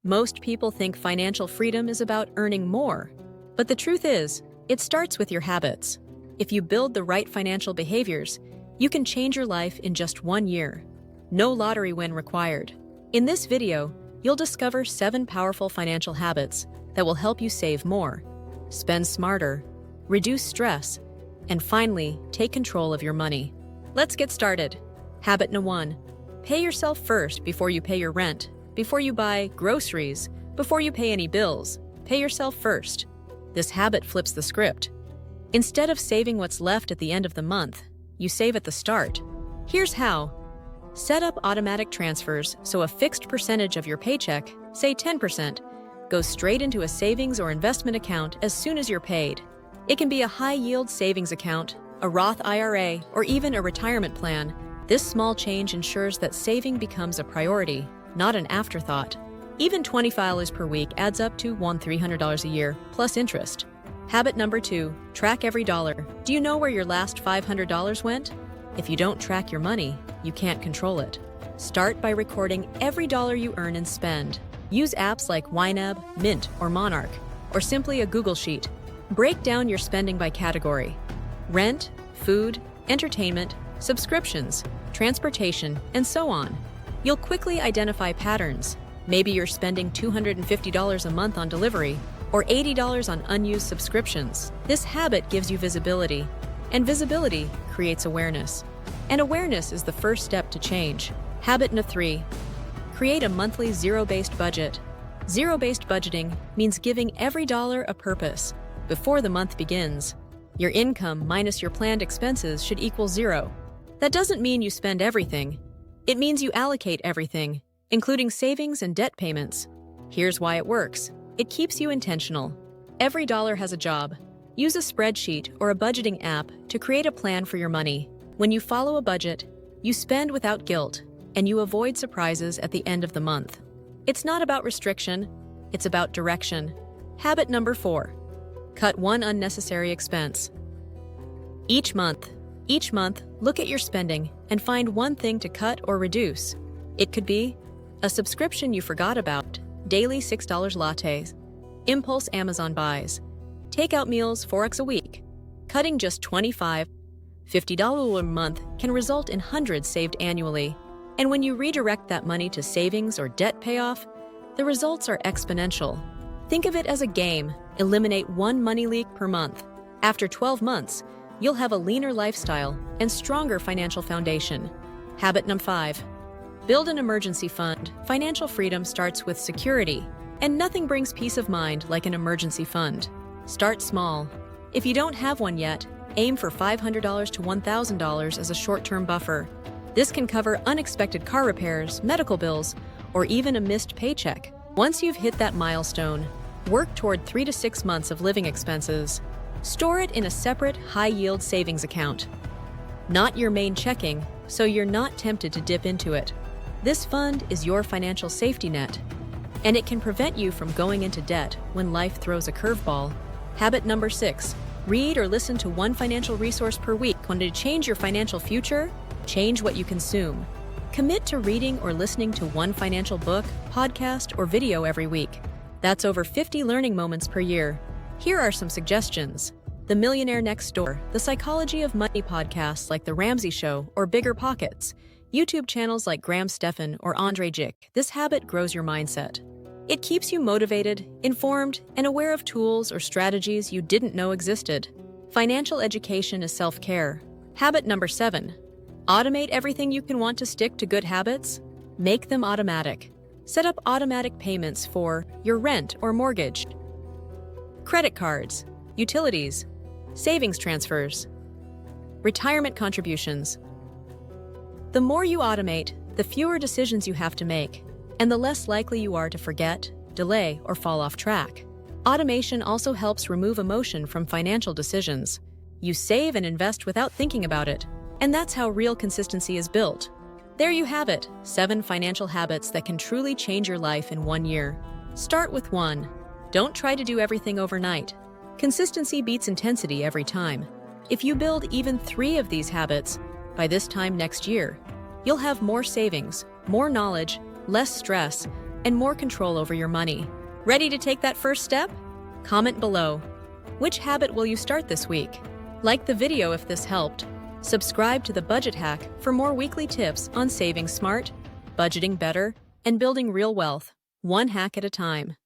Most people think financial freedom is about earning more. But the truth is, it starts with your habits. If you build the right financial behaviors, you can change your life in just 1 year. No lottery win required. In this video, you'll discover 7 powerful financial habits that will help you save more, spend smarter, reduce stress, and finally, take control of your money. Let's get started. Habit number 1. Pay yourself first before you pay your rent, before you buy groceries, before you pay any bills. Pay yourself first. This habit flips the script. Instead of saving what's left at the end of the month, you save at the start. Here's how. Set up automatic transfers so a fixed percentage of your paycheck, say 10%, goes straight into a savings or investment account as soon as you're paid. It can be a high-yield savings account, a Roth IRA, or even a retirement plan. This small change ensures that saving becomes a priority, not an afterthought. Even $25 per week adds up to $300 a year, plus interest. Habit number 2, track every dollar. Do you know where your last $500 went? If you don't track your money, you can't control it. Start by recording every dollar you earn and spend. Use apps like YNAB, Mint, or Monarch, or simply a Google Sheet. Break down your spending by category: rent, food, entertainment, subscriptions, transportation, and so on. You'll quickly identify patterns. Maybe you're spending $250 a month on delivery, or $80 on unused subscriptions. This habit gives you visibility, and visibility creates awareness. And awareness is the first step to change. Habit number 3. Create a monthly zero-based budget. Zero-based budgeting means giving every dollar a purpose. Before the month begins, your income minus your planned expenses should equal 0. That doesn't mean you spend everything. It means you allocate everything, including savings and debt payments. Here's why it works. It keeps you intentional. Every dollar has a job. Use a spreadsheet or a budgeting app to create a plan for your money. When you follow a budget, you spend without guilt, and you avoid surprises at the end of the month. It's not about restriction, it's about direction. Habit number 4. Cut one unnecessary expense. Each month, look at your spending and find one thing to cut or reduce. It could be a subscription you forgot about, daily $6 lattes, impulse Amazon buys, takeout meals 4x a week. Cutting just $25, $50 a month can result in hundreds saved annually. And when you redirect that money to savings or debt payoff, the results are exponential. Think of it as a game. Eliminate one money leak per month. After 12 months, you'll have a leaner lifestyle and stronger financial foundation. Habit number 5. Build an emergency fund. Financial freedom starts with security, and nothing brings peace of mind like an emergency fund. Start small. If you don't have one yet, aim for $500 to $1,000 as a short-term buffer. This can cover unexpected car repairs, medical bills, or even a missed paycheck. Once you've hit that milestone, work toward 3 to 6 months of living expenses. Store it in a separate, high-yield savings account. Not your main checking, so you're not tempted to dip into it. This fund is your financial safety net, and it can prevent you from going into debt when life throws a curveball. Habit number 6. Read or listen to one financial resource per week. Want to change your financial future? Change what you consume. Commit to reading or listening to one financial book, podcast, or video every week. That's over 50 learning moments per year. Here are some suggestions. The Millionaire Next Door, the Psychology of Money podcasts like The Ramsey Show or Bigger Pockets, YouTube channels like Graham Stephan or Andre Jick. This habit grows your mindset. It keeps you motivated, informed, and aware of tools or strategies you didn't know existed. Financial education is self-care. Habit number 7. Automate everything you can. Want to stick to good habits? Make them automatic. Set up automatic payments for your rent or mortgage, credit cards, utilities, savings transfers, retirement contributions. The more you automate, the fewer decisions you have to make, and the less likely you are to forget, delay, or fall off track. Automation also helps remove emotion from financial decisions. You save and invest without thinking about it, and that's how real consistency is built. There you have it, 7 financial habits that can truly change your life in 1 year. Start with 1. Don't try to do everything overnight. Consistency beats intensity every time. If you build even 3 of these habits, by this time next year, you'll have more savings, more knowledge, less stress, and more control over your money. Ready to take that first step? Comment below. Which habit will you start this week? Like the video if this helped. Subscribe to the Budget Hack for more weekly tips on saving smart, budgeting better, and building real wealth, one hack at a time.